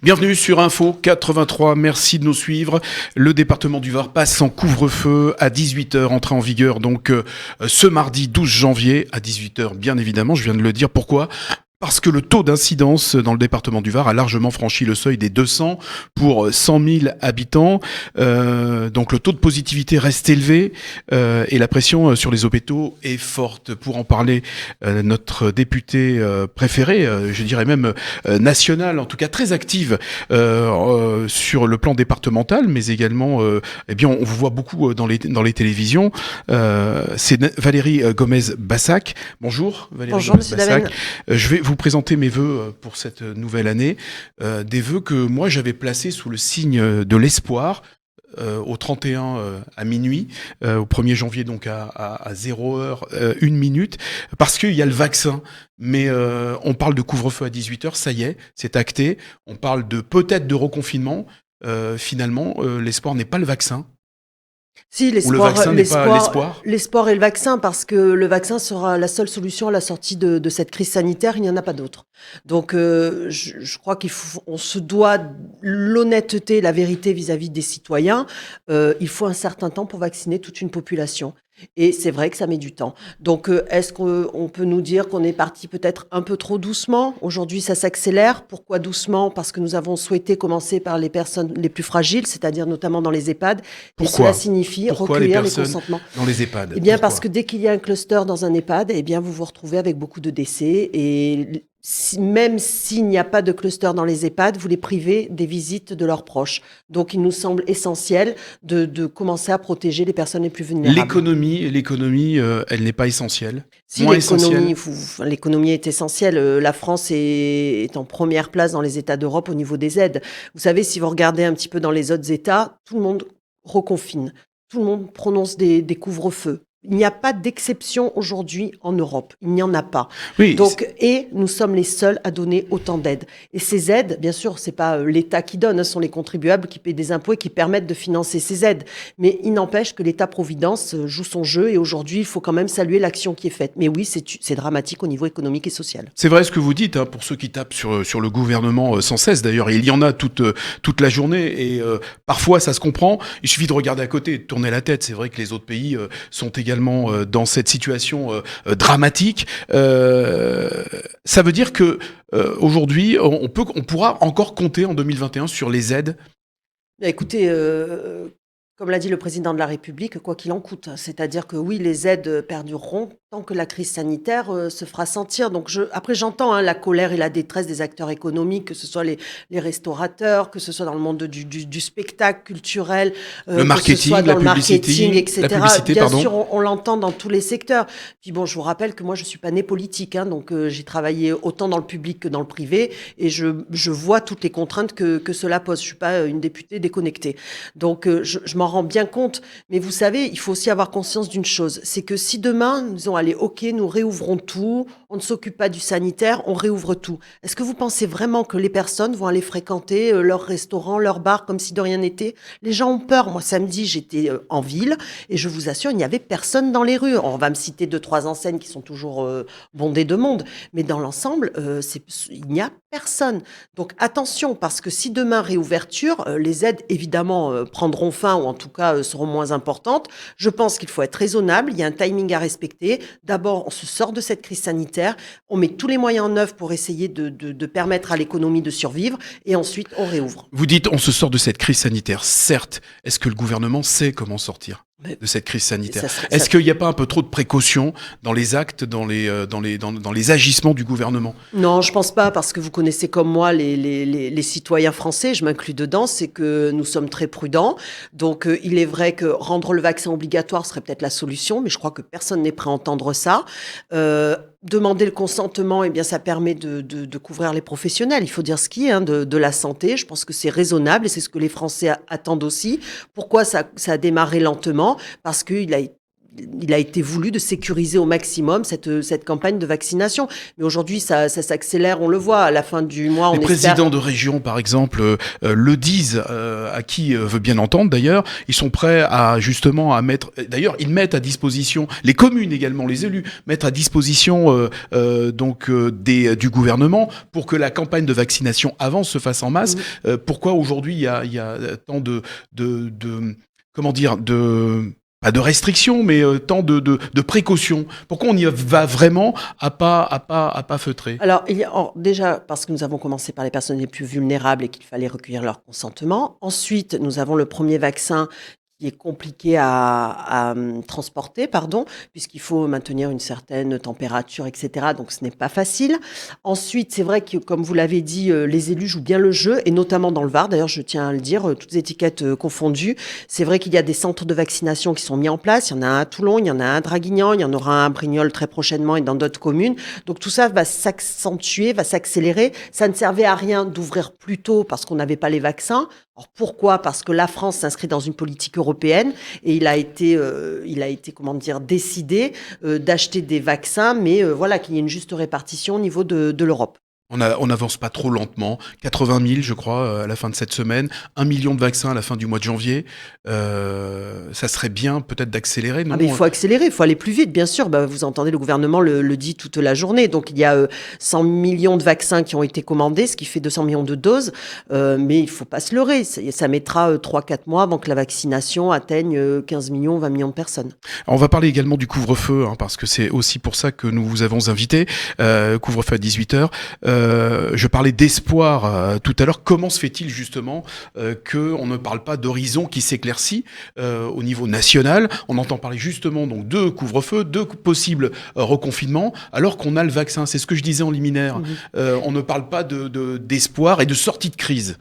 Bienvenue sur Info 83, merci de nous suivre. Le département du Var passe en couvre-feu à 18h, entrée en vigueur donc ce mardi 12 janvier à 18h bien évidemment, je viens de le dire. Pourquoi ? Parce que le taux d'incidence dans le département du Var a largement franchi le seuil des 200 pour 100 000 habitants. Donc le taux de positivité reste élevé et la pression sur les hôpitaux est forte. Pour en parler, notre députée préférée, je dirais même nationale, en tout cas très active sur le plan départemental, mais également, eh bien, on vous voit beaucoup dans les télévisions. C'est Valérie Gomez-Bassac. Bonjour Valérie. Bonjour Monsieur Daven. Je vais vous présenter mes vœux pour cette nouvelle année, des vœux que moi j'avais placés sous le signe de l'espoir, au 31 à minuit, au 1er janvier donc à 0h, 1 minute, parce qu'il y a le vaccin. Mais on parle de couvre-feu à 18h, ça y est, c'est acté. On parle peut-être de reconfinement. Finalement, l'espoir n'est pas le vaccin. Si, Ou le vaccin n'est pas l'espoir. L'espoir est le vaccin, parce que le vaccin sera la seule solution à la sortie de cette crise sanitaire, il n'y en a pas d'autre. Donc je crois qu'on se doit l'honnêteté, la vérité vis-à-vis des citoyens. Il faut un certain temps pour vacciner toute une population. Et c'est vrai que ça met du temps. Donc, est-ce qu'on peut nous dire qu'on est parti peut-être un peu trop doucement ? Aujourd'hui, ça s'accélère. Pourquoi doucement ? Parce que nous avons souhaité commencer par les personnes les plus fragiles, c'est-à-dire notamment dans les EHPAD. Pourquoi ? Et cela signifie recueillir les consentements. Dans les EHPAD ? Eh bien, parce que dès qu'il y a un cluster dans un EHPAD, eh bien, vous vous retrouvez avec beaucoup de décès. Et même s'il n'y a pas de cluster dans les EHPAD, vous les privez des visites de leurs proches. Donc, il nous semble essentiel de commencer à protéger les personnes les plus vulnérables. L'économie, elle n'est pas essentielle. Si, l'économie est essentielle. La France est en première place dans les États d'Europe au niveau des aides. Vous savez, si vous regardez un petit peu dans les autres États, tout le monde reconfine. Tout le monde prononce des couvre-feux. Il n'y a pas d'exception aujourd'hui en Europe. Il n'y en a pas. Oui, et nous sommes les seuls à donner autant d'aides. Et ces aides, bien sûr, c'est pas l'État qui donne, ce sont les contribuables qui paient des impôts et qui permettent de financer ces aides. Mais il n'empêche que l'État-providence joue son jeu, et aujourd'hui, il faut quand même saluer l'action qui est faite. Mais oui, c'est dramatique au niveau économique et social. C'est vrai ce que vous dites, hein, pour ceux qui tapent sur le gouvernement sans cesse. D'ailleurs, il y en a toute la journée, et parfois ça se comprend. Il suffit de regarder à côté, de tourner la tête. C'est vrai que les autres pays sont également dans cette situation dramatique. Ça veut dire que aujourd'hui, on pourra encore compter en 2021 sur les aides. Écoutez, comme l'a dit le président de la République, quoi qu'il en coûte. C'est-à-dire que oui, les aides perdureront tant que la crise sanitaire se fera sentir. Donc après, j'entends la colère et la détresse des acteurs économiques, que ce soit les restaurateurs, que ce soit dans le monde du spectacle culturel, le marketing, que ce soit dans le marketing, etc. Bien pardon. sûr, on l'entend dans tous les secteurs. Puis bon, je vous rappelle que moi, je suis pas née politique, donc j'ai travaillé autant dans le public que dans le privé, et je vois toutes les contraintes que cela pose. Je suis pas une députée déconnectée. Donc je m'en rends bien compte. Mais vous savez, il faut aussi avoir conscience d'une chose, c'est que si demain, nous disons, allez, ok, nous réouvrons tout, on ne s'occupe pas du sanitaire, on réouvre tout. Est-ce que vous pensez vraiment que les personnes vont aller fréquenter leur restaurant, leur bar, comme si de rien n'était ? Les gens ont peur. Moi, samedi, j'étais en ville, et je vous assure, il n'y avait personne dans les rues. On va me citer 2-3 enseignes qui sont toujours bondées de monde, mais dans l'ensemble, il n'y a personne. Donc attention, parce que si demain réouverture, les aides évidemment prendront fin, ou en tout cas seront moins importantes. Je pense qu'il faut être raisonnable, il y a un timing à respecter. D'abord, on se sort de cette crise sanitaire, on met tous les moyens en œuvre pour essayer de permettre à l'économie de survivre, et ensuite on réouvre. Vous dites on se sort de cette crise sanitaire, certes. Est-ce que le gouvernement sait comment sortir de cette crise sanitaire ? Est-ce qu'il n'y a pas un peu trop de précautions dans les actes, dans les agissements du gouvernement ? Non, je pense pas, parce que vous connaissez comme moi les citoyens français, je m'inclus dedans, c'est que nous sommes très prudents. Donc il est vrai que rendre le vaccin obligatoire serait peut-être la solution, mais je crois que personne n'est prêt à entendre ça. Demander le consentement, eh bien, ça permet de couvrir les professionnels. Il faut dire ce qui est de la santé. Je pense que c'est raisonnable, et c'est ce que les Français attendent aussi. Pourquoi ça a démarré lentement ? Parce qu'il a il a été voulu de sécuriser au maximum cette campagne de vaccination. Mais aujourd'hui, ça s'accélère, on le voit. À la fin du mois, Les présidents de région, par exemple, le disent, à qui veut bien entendre d'ailleurs. Ils sont prêts à justement à mettre. D'ailleurs, ils mettent à disposition les communes également, les élus mettent à disposition du gouvernement pour que la campagne de vaccination avance, se fasse en masse. Pourquoi aujourd'hui il y a tant de comment dire pas de restrictions, mais tant de précautions. Pourquoi on y va vraiment à pas feutrer? Alors, déjà, parce que nous avons commencé par les personnes les plus vulnérables et qu'il fallait recueillir leur consentement. Ensuite, nous avons le premier vaccin qui est compliqué à transporter, puisqu'il faut maintenir une certaine température, etc. Donc, ce n'est pas facile. Ensuite, c'est vrai que, comme vous l'avez dit, les élus jouent bien le jeu, et notamment dans le Var. D'ailleurs, je tiens à le dire, toutes étiquettes confondues. C'est vrai qu'il y a des centres de vaccination qui sont mis en place. Il y en a un à Toulon, il y en a un à Draguignan, il y en aura un à Brignoles très prochainement et dans d'autres communes. Donc, tout ça va s'accentuer, va s'accélérer. Ça ne servait à rien d'ouvrir plus tôt parce qu'on n'avait pas les vaccins. Alors pourquoi ? Parce que la France s'inscrit dans une politique européenne et il a été décidé d'acheter des vaccins, mais qu'il y ait une juste répartition au niveau de l'Europe. On n'avance pas trop lentement. 80 000, je crois, à la fin de cette semaine. 1 million de vaccins à la fin du mois de janvier. Ça serait bien peut-être d'accélérer, non ? Mais il faut accélérer, il faut aller plus vite, bien sûr. Vous entendez, le gouvernement le dit toute la journée. Donc, il y a 100 millions de vaccins qui ont été commandés, ce qui fait 200 millions de doses. Mais il ne faut pas se leurrer. Ça mettra 3-4 mois avant que la vaccination atteigne 15 millions, 20 millions de personnes. Alors, on va parler également du couvre-feu, parce que c'est aussi pour ça que nous vous avons invité. Couvre-feu à 18h. Je parlais d'espoir tout à l'heure. Comment se fait-il justement qu'on ne parle pas d'horizon qui s'éclaircit au niveau national ? On entend parler justement donc de couvre-feu, de possibles reconfinements, alors qu'on a le vaccin. C'est ce que je disais en liminaire. On ne parle pas d'espoir et de sortie de crise.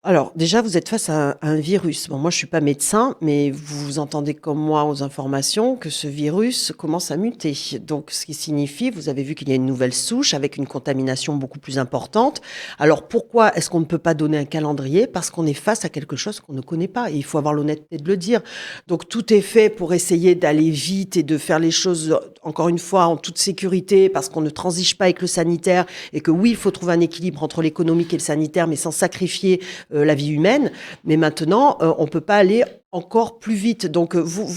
Alors, déjà, vous êtes face à un virus. Bon, moi, je suis pas médecin, mais vous entendez comme moi aux informations que ce virus commence à muter. Donc, ce qui signifie, vous avez vu qu'il y a une nouvelle souche avec une contamination beaucoup plus importante. Alors, pourquoi est-ce qu'on ne peut pas donner un calendrier ? Parce qu'on est face à quelque chose qu'on ne connaît pas. Et il faut avoir l'honnêteté de le dire. Donc, tout est fait pour essayer d'aller vite et de faire les choses, encore une fois, en toute sécurité, parce qu'on ne transige pas avec le sanitaire et que oui, il faut trouver un équilibre entre l'économique et le sanitaire, mais sans sacrifier la vie humaine. Mais maintenant, on ne peut pas aller encore plus vite. Donc,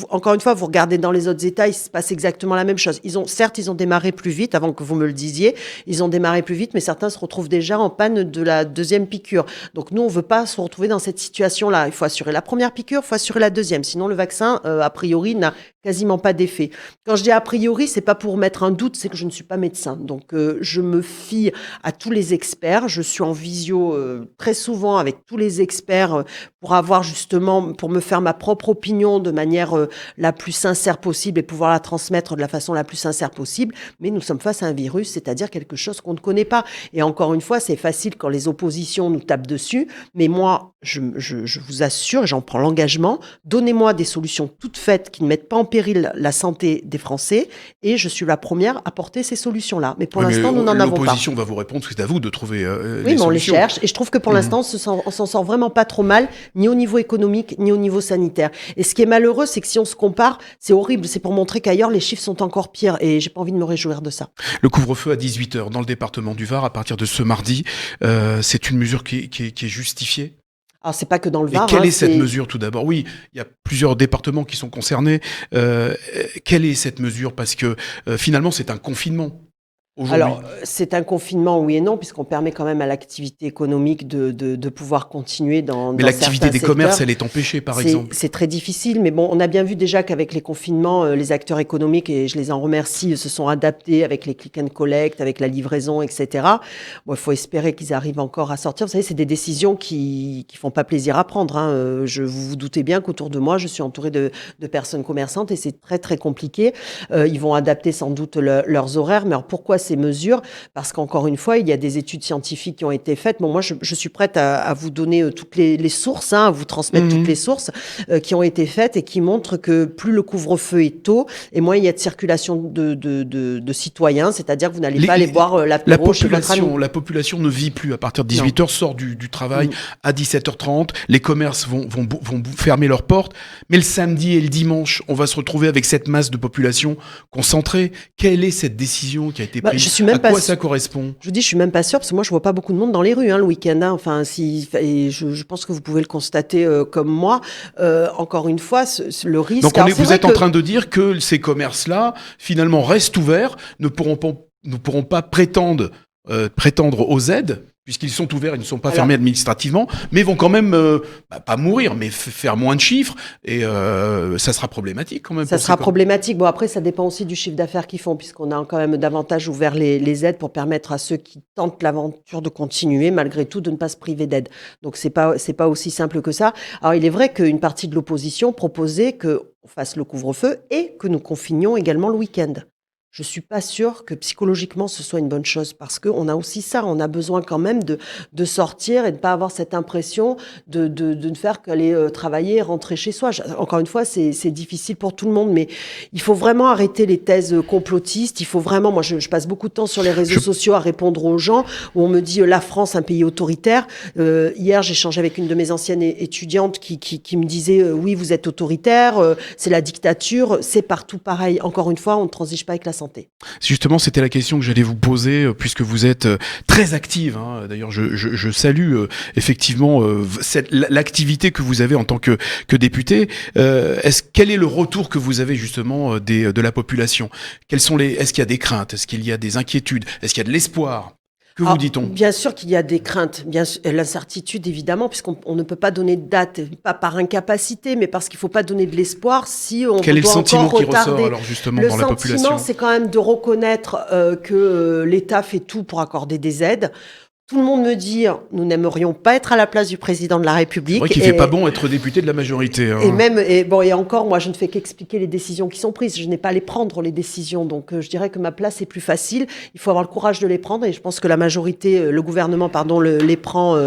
encore une fois, vous regardez dans les autres États, il se passe exactement la même chose. Certes, ils ont démarré plus vite, avant que vous me le disiez. Ils ont démarré plus vite, mais certains se retrouvent déjà en panne de la deuxième piqûre. Donc, nous, on ne veut pas se retrouver dans cette situation-là. Il faut assurer la première piqûre, il faut assurer la deuxième. Sinon, le vaccin, a priori, n'a quasiment pas d'effet. Quand je dis a priori, c'est pas pour mettre un doute, c'est que je ne suis pas médecin. Donc, je me fie à tous les experts. Je suis en visio très souvent avec tous les experts pour me faire ma propre opinion de manière la plus sincère possible et pouvoir la transmettre de la façon la plus sincère possible. Mais nous sommes face à un virus, c'est-à-dire quelque chose qu'on ne connaît pas. Et encore une fois, c'est facile quand les oppositions nous tapent dessus. Mais moi, je vous assure, et j'en prends l'engagement, donnez-moi des solutions toutes faites qui ne mettent pas en péril la santé des Français. Et je suis la première à porter ces solutions-là. Mais pour l'instant, nous n'en avons pas. L'opposition va vous répondre, c'est à vous de trouver les solutions. Oui, mais on les cherche. Et je trouve que pour l'instant, on s'en sort vraiment pas trop mal, ni au niveau économique, ni au niveau sanitaire. Et ce qui est malheureux, c'est que si on se compare, c'est horrible. C'est pour montrer qu'ailleurs, les chiffres sont encore pires. Et j'ai pas envie de me réjouir de ça. Le couvre-feu à 18h dans le département du Var, à partir de ce mardi, c'est une mesure qui est justifiée ? Alors, c'est pas que dans le Var. Et quelle est cette mesure, tout d'abord ? Oui, il y a plusieurs départements qui sont concernés. Quelle est cette mesure ? Parce que finalement, c'est un confinement. Alors, c'est un confinement, oui et non, puisqu'on permet quand même à l'activité économique de pouvoir continuer dans Mais l'activité des commerces, elle est empêchée, par exemple. C'est très difficile, mais bon, on a bien vu déjà qu'avec les confinements, les acteurs économiques, et je les en remercie, se sont adaptés avec les click and collect, avec la livraison, etc. Bon, il faut espérer qu'ils arrivent encore à sortir. Vous savez, c'est des décisions qui font pas plaisir à prendre. Vous vous doutez bien qu'autour de moi, je suis entourée de personnes commerçantes et c'est très, très compliqué. Ils vont adapter sans doute leurs horaires, mais alors pourquoi ces mesures, parce qu'encore une fois, il y a des études scientifiques qui ont été faites. Bon, moi, je suis prête à vous donner toutes les sources, à vous transmettre toutes les sources qui ont été faites et qui montrent que plus le couvre-feu est tôt, et moins il y a de circulation de citoyens, c'est-à-dire que vous n'allez pas aller boire l'apéro chez votre ami. La population ne vit plus à partir de 18h, sort du travail à 17h30, les commerces vont fermer leurs portes, mais le samedi et le dimanche, on va se retrouver avec cette masse de population concentrée. Quelle est cette décision qui a été prise? À quoi ça correspond? Je vous dis, je suis même pas sûre, parce que moi, je vois pas beaucoup de monde dans les rues le week-end. Enfin, et je pense que vous pouvez le constater comme moi. Encore une fois, le risque... Donc vous êtes en train de dire que ces commerces-là, finalement, restent ouverts, ne pourront pas prétendre aux aides, puisqu'ils sont ouverts, ils ne sont pas fermés administrativement, mais vont quand même, pas mourir, mais faire moins de chiffres, et ça sera problématique quand même. Ça sera problématique. Bon, après, ça dépend aussi du chiffre d'affaires qu'ils font, puisqu'on a quand même davantage ouvert les aides pour permettre à ceux qui tentent l'aventure de continuer, malgré tout, de ne pas se priver d'aide. Donc, c'est pas aussi simple que ça. Alors, il est vrai qu'une partie de l'opposition proposait qu'on fasse le couvre-feu et que nous confinions également le week-end. Je suis pas sûre que psychologiquement ce soit une bonne chose, parce qu'on a aussi ça, on a besoin quand même de sortir et de pas avoir cette impression de ne faire qu'aller travailler et rentrer chez soi. Encore une fois, c'est difficile pour tout le monde, mais il faut vraiment arrêter les thèses complotistes. Il faut vraiment, moi je passe beaucoup de temps sur les réseaux sociaux à répondre aux gens, où on me dit la France, un pays autoritaire. Hier, j'ai échangé avec une de mes anciennes étudiantes qui me disait oui, vous êtes autoritaire, c'est la dictature, c'est partout pareil. Encore une fois, on ne transige pas avec la santé. Justement, c'était la question que j'allais vous poser, puisque vous êtes très active. D'ailleurs, je salue effectivement l'activité que vous avez en tant que député. Quel est le retour que vous avez justement de la population? Est-ce qu'il y a des craintes? Est-ce qu'il y a des inquiétudes? Est-ce qu'il y a de l'espoir? Que vous dit-on? Bien sûr qu'il y a des craintes, bien sûr, l'incertitude évidemment, puisqu'on ne peut pas donner de date, pas par incapacité, mais parce qu'il ne faut pas donner de l'espoir si on doit encore retarder. Quel est le sentiment qui ressort alors justement dans la population? Le sentiment, c'est quand même de reconnaître que l'État fait tout pour accorder des aides. Tout le monde me dit, nous n'aimerions pas être à la place du président de la République. C'est vrai qu'il ne fait pas bon être député de la majorité. Et encore, moi, je ne fais qu'expliquer les décisions qui sont prises. Je n'ai pas à les prendre, les décisions. Donc, je dirais que ma place est plus facile. Il faut avoir le courage de les prendre. Et je pense que la majorité, le gouvernement, les prend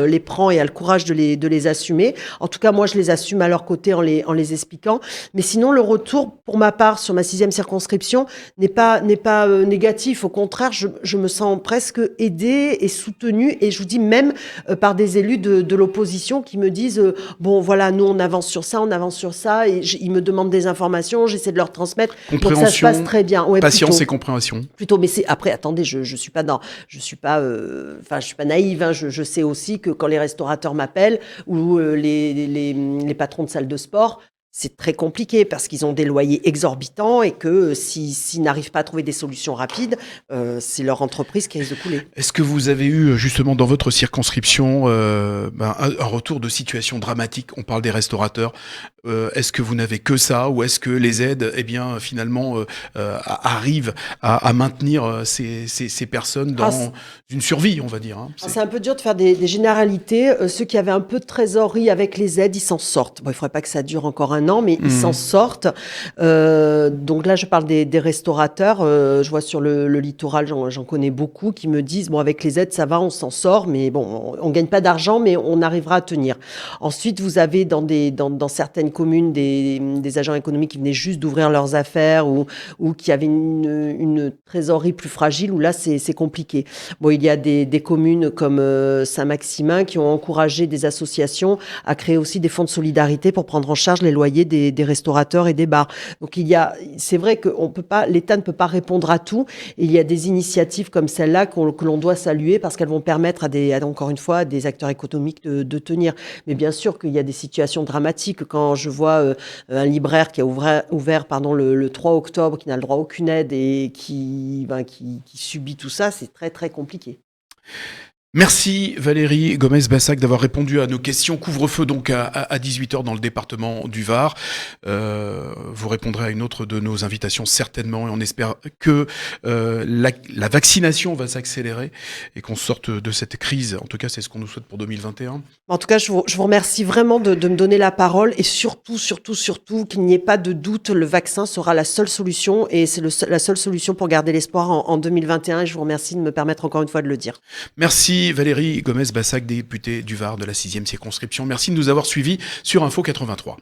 et a le courage de les assumer. En tout cas, moi, je les assume à leur côté en les expliquant. Mais sinon, le retour, pour ma part, sur ma 6e circonscription, n'est pas négatif. Au contraire, je me sens presque aidée et soutenue. Et je vous dis même par des élus de l'opposition qui me disent bon voilà, nous on avance sur ça et ils me demandent des informations, j'essaie de leur transmettre, donc ça se passe très bien. Ouais, patience et compréhension. Plutôt, mais après attendez, je suis pas naïve, je sais aussi que quand les restaurateurs m'appellent ou les patrons de salles de sport, c'est très compliqué parce qu'ils ont des loyers exorbitants et que s'ils n'arrivent pas à trouver des solutions rapides, c'est leur entreprise qui risque de couler. Est-ce que vous avez eu justement dans votre circonscription un retour de situation dramatique? On parle des restaurateurs. Est-ce que vous n'avez que ça ou est-ce que les aides, finalement, arrivent à maintenir ces personnes dans une survie, on va dire, C'est un peu dur de faire des généralités. Ceux qui avaient un peu de trésorerie avec les aides, ils s'en sortent. Bon, il ne faudrait pas que ça dure encore un an, mais ils s'en sortent. Donc là, je parle des restaurateurs. Je vois sur le littoral, j'en connais beaucoup qui me disent, bon, avec les aides, ça va, on s'en sort, mais bon, on gagne pas d'argent, mais on arrivera à tenir. Ensuite, vous avez dans certaines communes des agents économiques qui venaient juste d'ouvrir leurs affaires ou qui avaient une trésorerie plus fragile, où là, c'est compliqué. Bon, il y a des communes comme Saint-Maximin qui ont encouragé des associations à créer aussi des fonds de solidarité pour prendre en charge les loyers des restaurateurs et des bars. Donc c'est vrai que l'État ne peut pas répondre à tout. Et il y a des initiatives comme celle-là que l'on doit saluer parce qu'elles vont permettre encore une fois, à des acteurs économiques de tenir. Mais bien sûr qu'il y a des situations dramatiques. Quand je vois un libraire qui a ouvert le 3 octobre, qui n'a le droit à aucune aide et qui subit tout ça, c'est très très compliqué. Merci Valérie Gomez-Bassac d'avoir répondu à nos questions. Couvre-feu donc à 18h dans le département du Var. Vous répondrez à une autre de nos invitations certainement et on espère que la vaccination va s'accélérer et qu'on sorte de cette crise. En tout cas, c'est ce qu'on nous souhaite pour 2021. En tout cas, je vous remercie vraiment de me donner la parole et surtout qu'il n'y ait pas de doute, le vaccin sera la seule solution et c'est la seule solution pour garder l'espoir en 2021 et je vous remercie de me permettre encore une fois de le dire. Merci Valérie Gomez-Bassac, députée du Var de la 6e circonscription. Merci de nous avoir suivis sur Info 83.